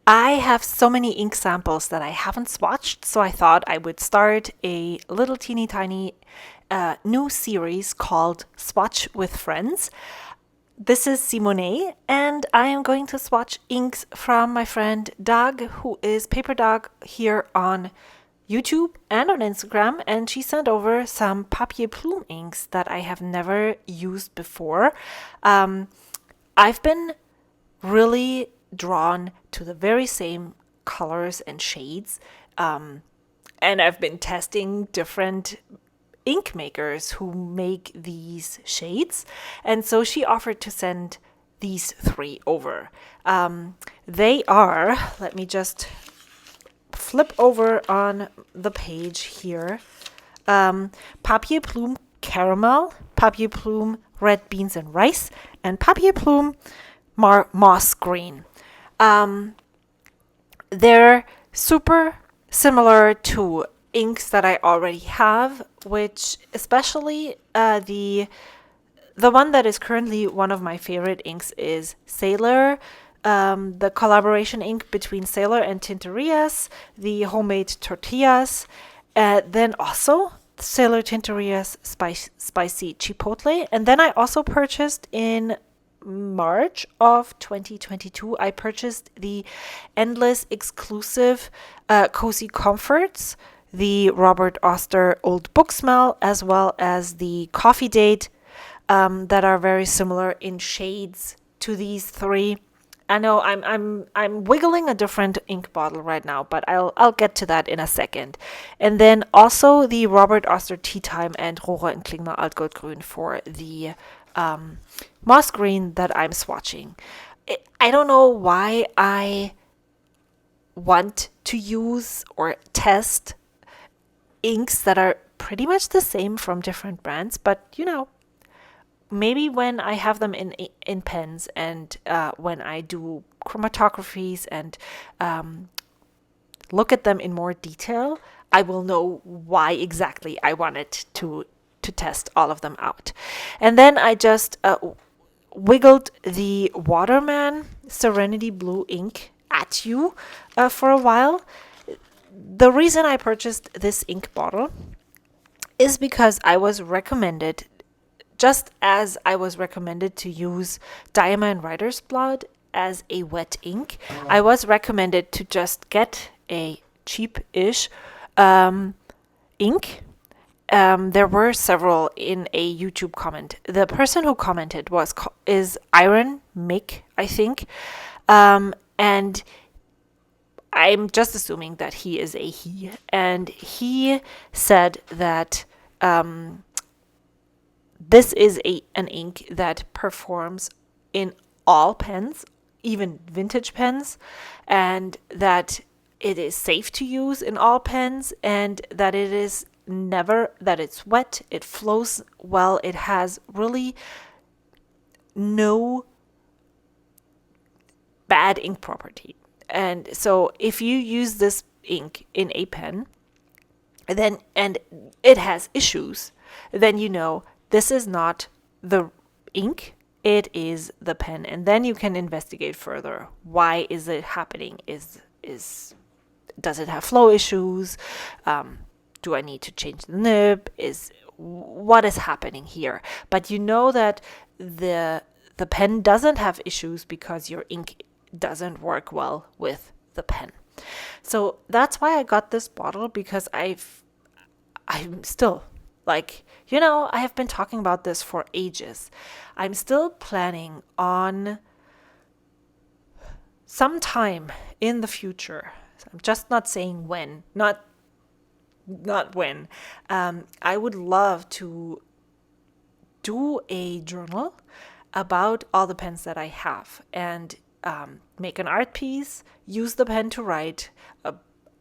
I have so many ink samples that I haven't swatched, so I thought I would start a little teeny tiny new series called Swatch with Friends. This is Simone, and I am going to swatch inks from my friend Doug, who is Paper Dog here on YouTube and on Instagram, and she sent over some Papier Plume inks that I have never used before. I've been really drawn to the very same colors and shades, and I've been testing different ink makers who make these shades, and so she offered to send these three over. They are, let me just flip over on the page here, Papier Plume Caramel, Papier Plume Red Beans and Rice, and Papier Plume Moss Green. They're super similar to inks that I already have, which especially the one that is currently one of my favorite inks is Sailor, the collaboration ink between Sailor and Tintorias, the homemade tortillas, then also Sailor Tintorias Spicy Chipotle. And then I also purchased in March of 2022, I purchased the Endless exclusive Cozy Comforts, the Robert Oster Old Book Smell, as well as the Coffee Date, that are very similar in shades to these three. I know I'm wiggling a different ink bottle right now, but I'll get to that in a second. And then also the Robert Oster Tea Time and Rohrer and Klingner Altgoldgrün for the moss green that I'm swatching. I don't know why I want to use or test inks that are pretty much the same from different brands, but maybe when I have them in pens and when I do chromatographies and look at them in more detail, I will know why exactly I wanted to test all of them out. And then I just wiggled the Waterman Serenity Blue ink at you for a while. The reason I purchased this ink bottle is because I was recommended, just as I was recommended to use Diamond Writer's Blood as a wet ink, I was recommended to just get a cheap-ish ink. There were several in a YouTube comment. The person who commented is Iron Mick, I think, and I'm just assuming that he is a he. And he said that this is an ink that performs in all pens, even vintage pens, and that it is safe to use in all pens, and that it is never, that it's wet, it flows well, it has really no bad ink property. And so if you use this ink in a pen, then and it has issues, then this is not the ink, it is the pen. And then you can investigate further. Why is it happening? Does it have flow issues? Do I need to change the nib? What is happening here? But you know that the pen doesn't have issues because your ink doesn't work well with the pen. So that's why I got this bottle, because I'm still I have been talking about this for ages. I'm still planning on sometime in the future. I'm just not saying when, not when. I would love to do a journal about all the pens that I have and make an art piece, use the pen to write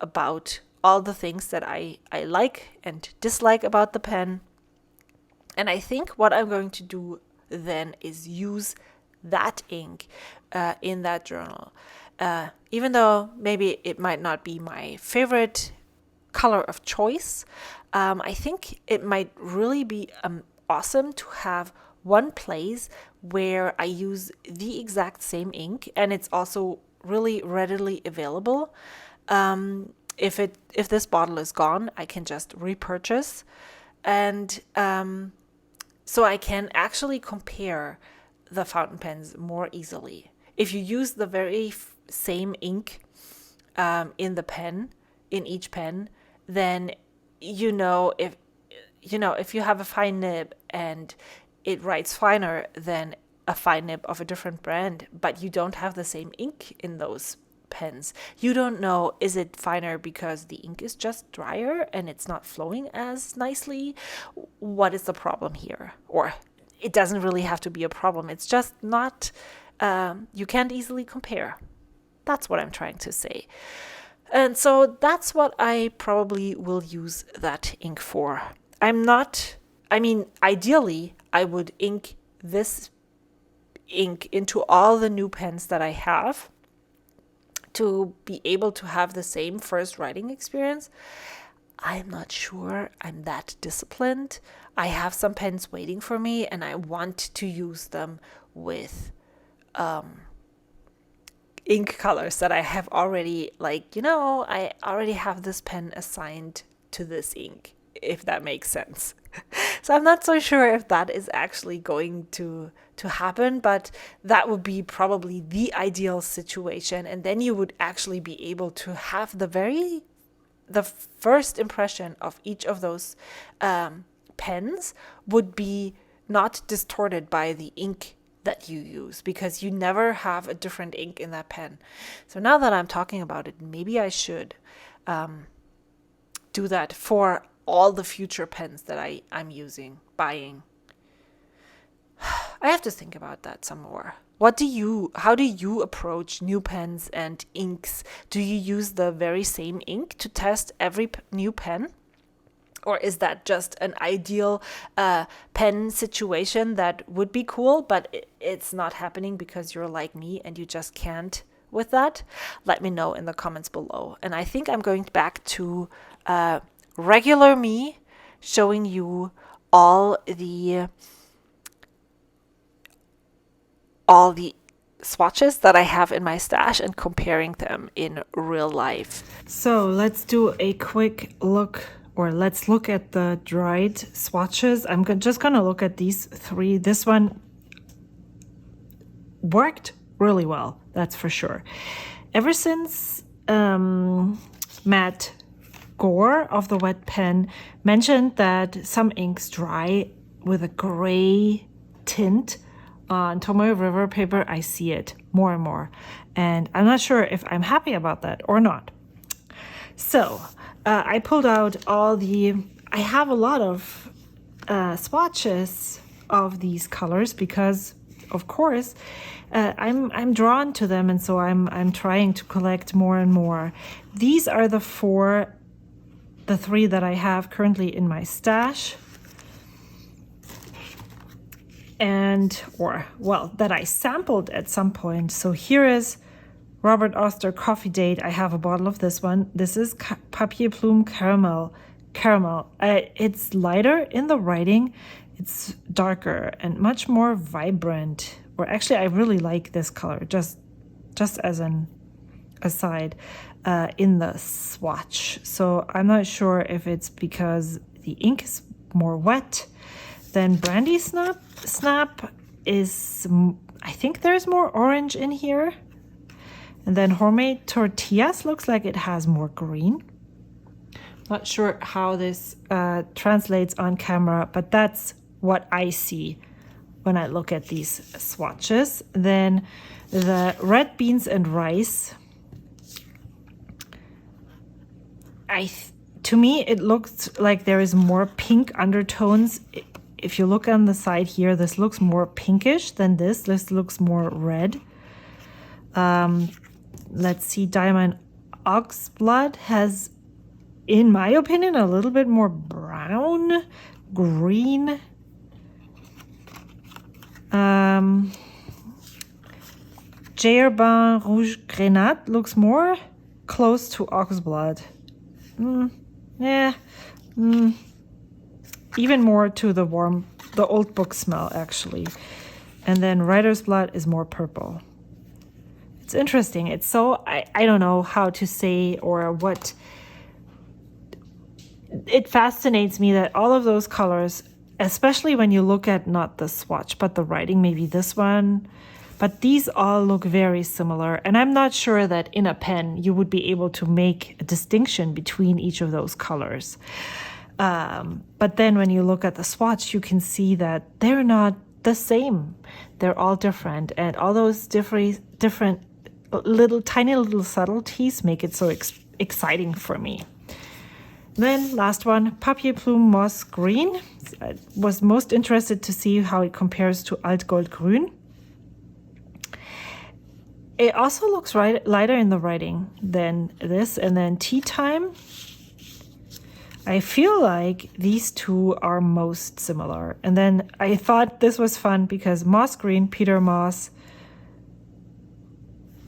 about all the things that I like and dislike about the pen. And I think what I'm going to do then is use that ink in that journal. Even though maybe it might not be my favorite color of choice, I think it might really be awesome to have one place where I use the exact same ink, and it's also really readily available. If this bottle is gone, I can just repurchase, and so I can actually compare the fountain pens more easily. If you use the very same ink in the pen, in each pen, then if you have a fine nib and it writes finer than a fine nib of a different brand, but you don't have the same ink in those pens, you don't know, is it finer because the ink is just drier and it's not flowing as nicely? What is the problem here? Or it doesn't really have to be a problem. It's just not, you can't easily compare. That's what I'm trying to say. And so that's what I probably will use that ink for. Ideally, I would ink this ink into all the new pens that I have to be able to have the same first writing experience. I'm not sure I'm that disciplined. I have some pens waiting for me and I want to use them with ink colors that I have already, I already have this pen assigned to this ink, if that makes sense. So I'm not so sure if that is actually going to happen, but that would be probably the ideal situation. And then you would actually be able to have the first impression of each of those pens would be not distorted by the ink that you use, because you never have a different ink in that pen. So now that I'm talking about it, maybe I should do that for all the future pens that I'm buying. I have to think about that some more. How do you approach new pens and inks? Do you use the very same ink to test every new pen? Or is that just an ideal pen situation that would be cool, but it's not happening because you're like me and you just can't with that? Let me know in the comments below. And I think I'm going back to regular me, showing you all the swatches that I have in my stash and comparing them in real life. So let's do a quick look, or let's look at the dried swatches. I'm just gonna look at these three. This one worked really well, that's for sure. Ever since Matt Gore of the Wet Pen mentioned that some inks dry with a gray tint on Tomoe River paper, I see it more and more. And I'm not sure if I'm happy about that or not. So I pulled out I have a lot of swatches of these colors because, of course, I'm drawn to them, and so I'm trying to collect more and more. These are the three that I have currently in my stash, that I sampled at some point. So here is Robert Oster Coffee Date. I have a bottle of this one. This is Papier Plume Caramel. It's lighter in the writing. It's darker and much more vibrant. Or actually, I really like this color, just as an aside, in the swatch. So I'm not sure if it's because the ink is more wet. Then Brandy Snap is, I think there's more orange in here. And then Homemade Tortillas looks like it has more green. Not sure how this translates on camera, but that's what I see when I look at these swatches. Then the Red Beans and Rice. To me, it looks like there is more pink undertones. If you look on the side here, this looks more pinkish than this. This looks more red. Let's see, Diamond Oxblood has, in my opinion, a little bit more brown, green. Jayarbin Rouge Grenade looks more close to Oxblood. Even more to the old book smell, actually. And then Writer's Blood is more purple. It's interesting. It's so, I don't know how to say or what. It fascinates me that all of those colors, especially when you look at not the swatch, but the writing, maybe this one, but these all look very similar. And I'm not sure that in a pen you would be able to make a distinction between each of those colors. But then when you look at the swatch, you can see that they're not the same. They're all different. And all those different tiny little subtleties make it so exciting for me. Then last one, Papier Plume Moss Green. I was most interested to see how it compares to Altgold Grün. It also looks lighter in the writing than this. And then Tea Time. I feel like these two are most similar. And then I thought this was fun because Moss Green, Peter Moss,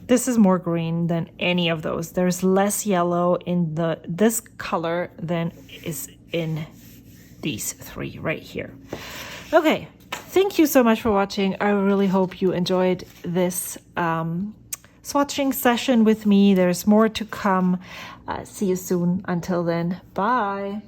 this is more green than any of those. There's less yellow in this color than is in these three right here. Okay, thank you so much for watching. I really hope you enjoyed this swatching session with me. There's more to come. See you soon. Until then, bye.